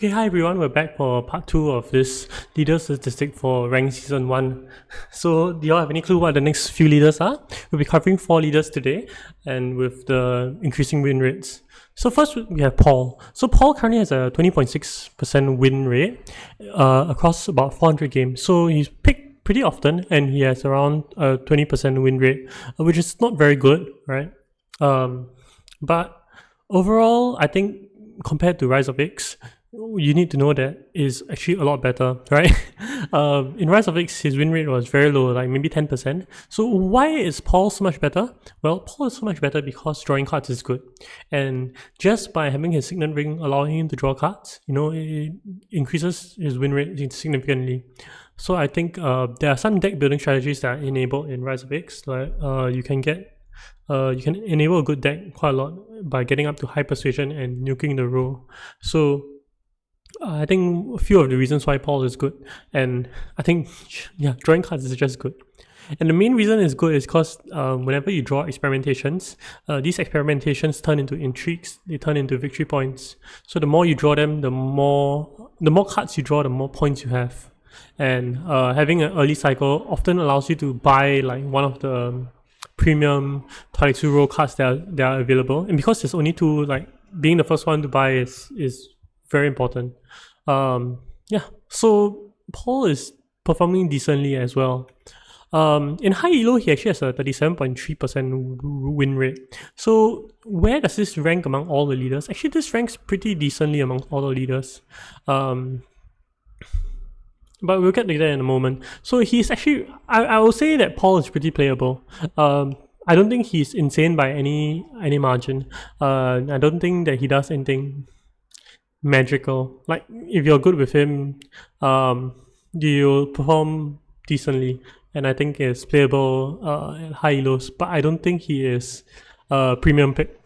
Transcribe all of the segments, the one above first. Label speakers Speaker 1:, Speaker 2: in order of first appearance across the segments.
Speaker 1: Okay, hi everyone, we're back for part 2 of this leader statistic for rank season 1. So, do you all have any clue what the next few leaders are? We'll be covering 4 leaders today, and with the increasing win rates. So first we have Paul. So Paul currently has a 20.6% win rate across about 400 games. So he's picked pretty often, and he has around a 20% win rate, which is not very good, right? But overall, I think compared to Rise of X, you need to know that is actually a lot better, right? In Rise of X, his win rate was very low, like maybe 10%. So why is Paul so much better? Well, Paul is so much better because drawing cards is good. And just by having his signet ring allowing him to draw cards, it increases his win rate significantly. So I think there are some deck building strategies that are enabled in Rise of X. Like you can enable a good deck quite a lot by getting up to high persuasion and nuking the row. So I think a few of the reasons why Paul is good, and I think drawing cards is just good. And the main reason it's good is because whenever you draw experimentations, these experimentations turn into intrigues, they turn into victory points. So the more you draw them, the more cards you draw, the more points you have. And having an early cycle often allows you to buy like one of the premium 22 row cards that are available. And because there's only two, like being the first one to buy is very important. So Paul is performing decently as well. In high elo, he actually has a 37.3% win rate. So where does this rank among all the leaders? Actually, this ranks pretty decently among all the leaders. But we'll get to that in a moment. So he's actually, I will say that Paul is pretty playable. I don't think he's insane by any margin. I don't think that he does anything magical. Like if you're good with him, you'll perform decently, and I think it's playable at high elos. But I don't think he is a premium pick.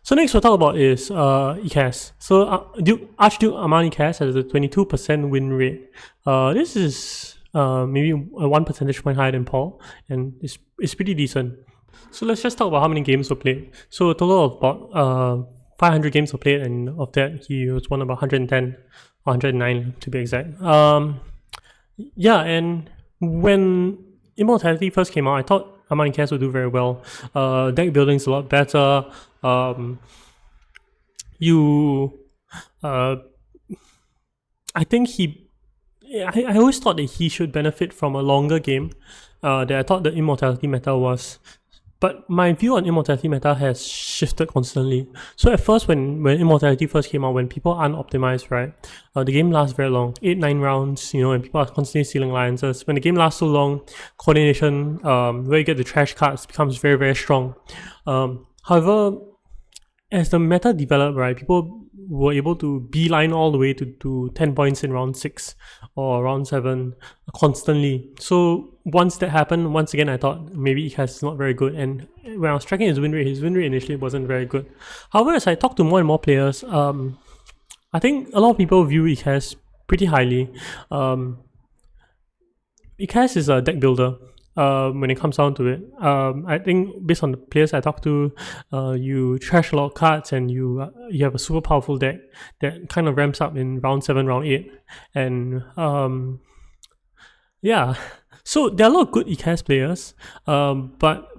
Speaker 1: So next we'll talk about is ECAS. So Archduke Armani CAS has a 22% win rate. This is maybe 1 percentage point higher than Paul, and it's pretty decent. So let's just talk about how many games were played. So a total of about 500 games were played, and of that he was won about 110 or 109 to be exact. And when Immortality first came out, I thought Armani CAS would do very well. Deck building's a lot better. I think I always thought that he should benefit from a longer game that I thought the Immortality meta was. But my view on Immortality meta has shifted constantly. So at first, when Immortality first came out, when people aren't optimized, right, the game lasts very long, 8-9 rounds, and people are constantly stealing alliances. When the game lasts so long, coordination, where you get the trash cards, becomes very, very strong. However, as the meta developed, right, people were able to beeline all the way to 10 points in round 6 or round 7 constantly. So once that happened, once again, I thought maybe ECAS is not very good. And when I was tracking his win rate initially wasn't very good. However, as I talked to more and more players, I think a lot of people view ECAS pretty highly. ECAS is a deck builder. When it comes down to it, I think based on the players I talked to, you trash a lot of cards and you have a super powerful deck that kind of ramps up in round 7, round 8, and so there are a lot of good ECAS players, but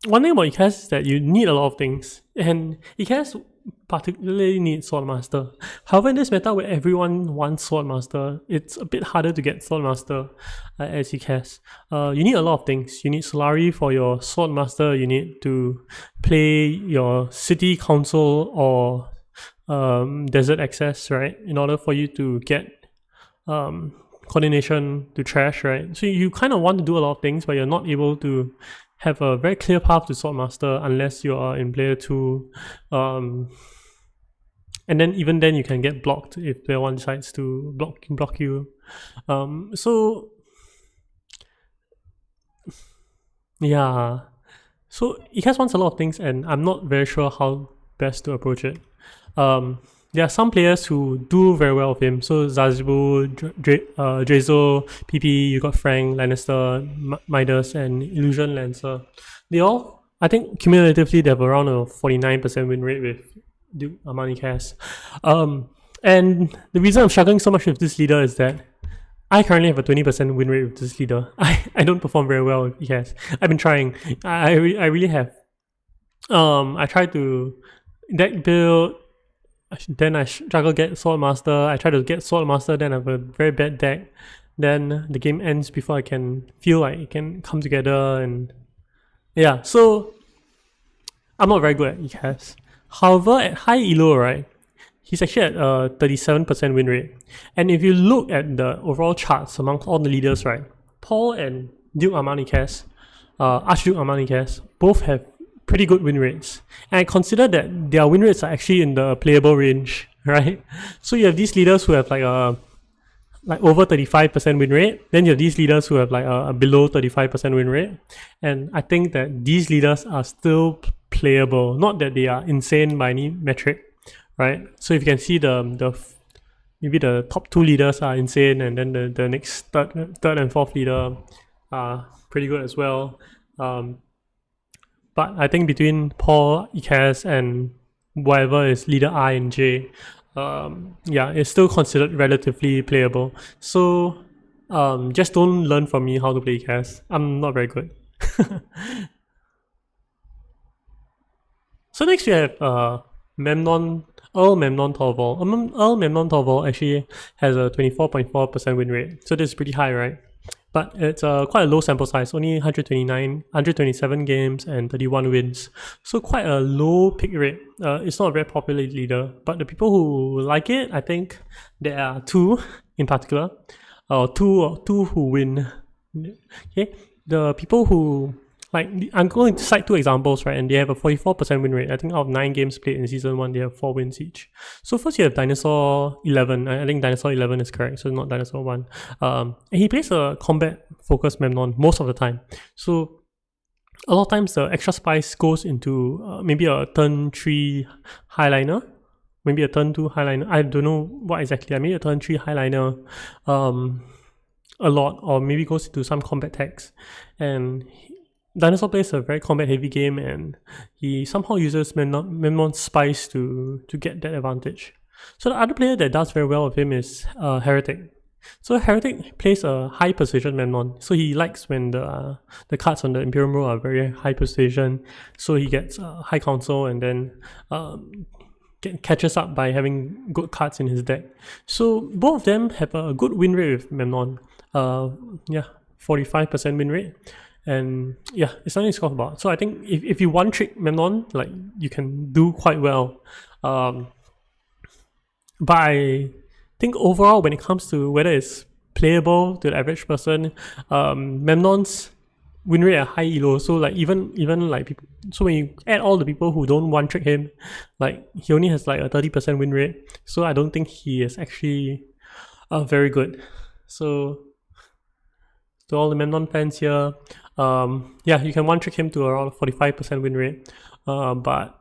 Speaker 1: one thing about ECAS is that you need a lot of things, and ECAS particularly needs Swordmaster. However, in this meta where everyone wants Swordmaster, it's a bit harder to get Swordmaster as ECAS. You need a lot of things. You need Solari for your Swordmaster, you need to play your City Council or Desert Access, right, in order for you to get coordination to trash, right? So you kind of want to do a lot of things, but you're not able to have a very clear path to Swordmaster unless you are in player 2. And then even then you can get blocked if player 1 decides to block you. So ECAS wants a lot of things, and I'm not very sure how best to approach it. There are some players who do very well with him. So Zazibu, Drazo, PP, you got Frank, Lannister, Midas, and Illusion Lancer. They all, I think cumulatively they have around a 49% win rate with Duke Armani cast. And the reason I'm struggling so much with this leader is that I currently have a 20% win rate with this leader. I don't perform very well with ECAS. I've been trying. I really have. I tried to deck build, then I struggle get Sword Master. I try to get Sword Master, then I have a very bad deck. Then the game ends before I can feel like it can come together, and yeah, so I'm not very good at ECAS. However, at high elo, right, he's actually at a 37% win rate. And if you look at the overall charts amongst all the leaders, right, Paul and Duke Armani cast, Archduke Armani cast, both have pretty good win rates. And I consider that their win rates are actually in the playable range, right? So you have these leaders who have like over 35% win rate. Then you have these leaders who have like a below 35% win rate. And I think that these leaders are still playable, not that they are insane by any metric, right? So if you can see maybe the top two leaders are insane, and then the next third and fourth leader are pretty good as well. But I think between Paul, ECAS, and whatever is leader I and J, it's still considered relatively playable. So just don't learn from me how to play ECAS. I'm not very good. So next we have Earl Memnon Torval. Earl Memnon Torval actually has a 24.4% win rate. So this is pretty high, right? But it's quite a low sample size, only 127 games and 31 wins. So quite a low pick rate. It's not a very popular leader, but the people who like it, I think there are two in particular, two who win. Okay, the people who like, I'm going to cite two examples, right? And they have a 44% win rate. I think out of 9 games played in season 1, they have 4 wins each. So first you have Dinosaur 11. I think Dinosaur 11 is correct, so not Dinosaur 1. And he plays a combat-focused Menon most of the time. So a lot of times the extra spice goes into maybe a turn 3 highliner, maybe a turn 2 highliner. I don't know what exactly. Maybe a turn 3 highliner a lot, or maybe goes into some combat tags. And Dinosaur plays a very combat-heavy game, and he somehow uses Menon's spice to get that advantage. So the other player that does very well with him is Heretic. So Heretic plays a high precision Menon. So he likes when the cards on the Imperium row are very high precision. So he gets high council, and then catches up by having good cards in his deck. So both of them have a good win rate with Menon. 45% win rate. And yeah, it's something to talk about. So I think if you one trick Menon, like, you can do quite well. But I think overall, when it comes to whether it's playable to the average person, Menon's win rate at high elo. So like even like people, so when you add all the people who don't one trick him, like, he only has like a 30% win rate. So I don't think he is actually very good. So to all the Menon fans here, you can one trick him to around 45% win rate. But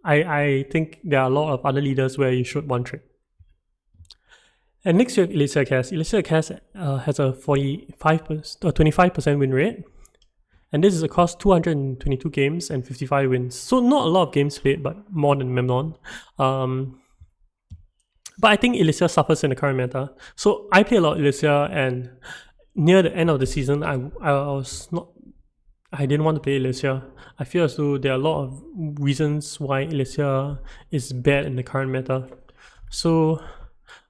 Speaker 1: I think there are a lot of other leaders where you should one trick. And next you have Alicia cast. Alicia cast has a 25% win rate. And this is across 222 games and 55 wins. So not a lot of games played, but more than Menon. But I think Alicia suffers in the current meta. So I play a lot of Alicia, and near the end of the season, I didn't want to play Alicia. I feel as though there are a lot of reasons why Alicia is bad in the current meta. So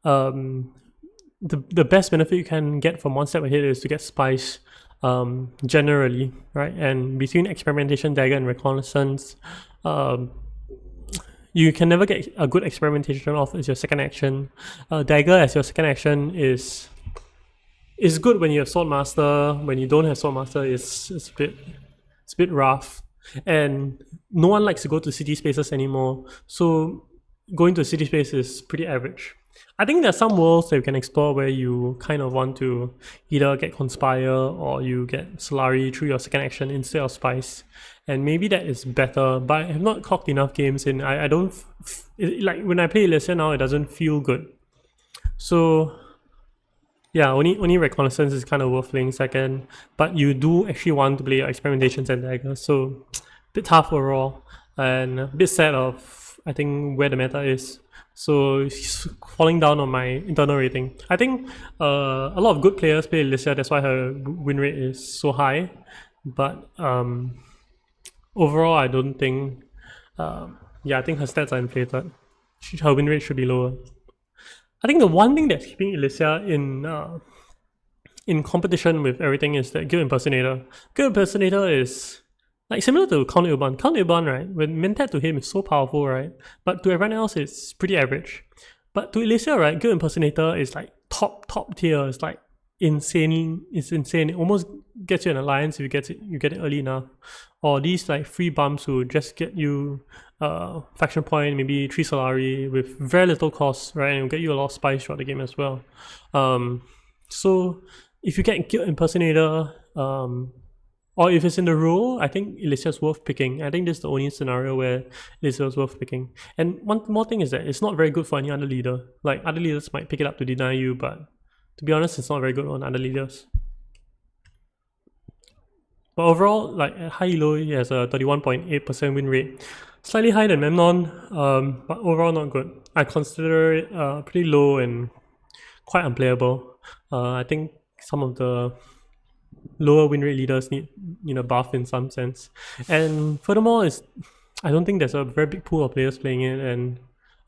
Speaker 1: the best benefit you can get from one step ahead is to get spice, generally, right? And between experimentation, dagger, and reconnaissance, you can never get a good experimentation off as your second action. Dagger as your second action is good when you have Sword Master. When you don't have Sword Master, it's a bit rough. And no one likes to go to city spaces anymore. So going to city space is pretty average. I think there are some worlds that you can explore where you kind of want to either get Conspire or you get Solari through your second action instead of Spice. And maybe that is better, but I have not clocked enough games in. I don't... like, when I play Alicia now, it doesn't feel good. So yeah, only reconnaissance is kind of worth playing second, but you do actually want to play your experimentations and daggers, so a bit tough overall, and a bit sad of I think where the meta is. So she's falling down on my internal rating. I think a lot of good players play Alicia, that's why her win rate is so high. But overall, I don't think. Yeah, I think her stats are inflated. Her win rate should be lower. I think the one thing that's keeping Alicia in competition with everything is that Guild Impersonator. Guild Impersonator is like similar to Count Urban. Count Urban, right, when minted to him is so powerful, right? But to everyone else it's pretty average. But to Alicia, right, Guild Impersonator is like top tier. It's like insane. It's insane. It almost gets you an alliance if you get it early enough. Or these like free bumps who just get you faction point, maybe 3 Solari with very little cost, right? And will get you a lot of spice throughout the game as well. So if you get Guild Impersonator, or if it's in the role, I think Alicia's worth picking. I think this is the only scenario where Alicia's worth picking. And one more thing is that it's not very good for any other leader. Like, other leaders might pick it up to deny you, but to be honest, it's not very good on other leaders. But overall, like at high elo, he has a 31.8% win rate. Slightly higher than Menon, but overall not good. I consider it pretty low and quite unplayable. I think some of the lower win rate leaders need buff in some sense. And furthermore, I don't think there's a very big pool of players playing it, and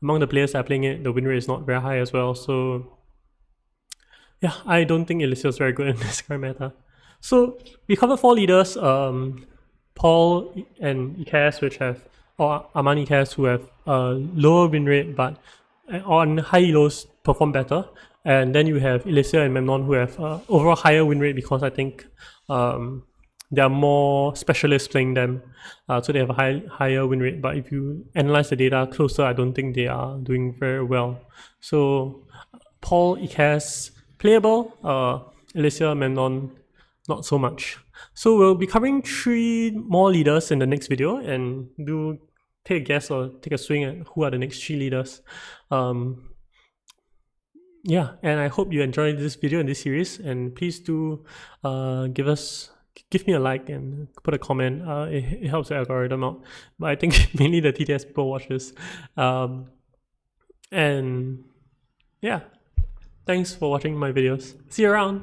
Speaker 1: among the players that are playing it, the win rate is not very high as well. So yeah, I don't think Alicia is very good in this current meta. So we covered 4 leaders, Paul and Icaz, or Armani Icaz, who have lower win rate but on high elos perform better. And then you have Alicia and Menon, who have overall higher win rate because I think there are more specialists playing them, so they have a higher win rate. But if you analyze the data closer, I don't think they are doing very well. So Paul, Icaz, playable, Alicia, Menon, not so much. So we'll be covering 3 more leaders in the next video, and do take a guess or take a swing at who are the next 3 leaders. Yeah, and I hope you enjoyed this video and this series, and please do give me a like and put a comment. It helps the algorithm out, but I think mainly the TTS people watch this. And yeah, thanks for watching my videos. See you around.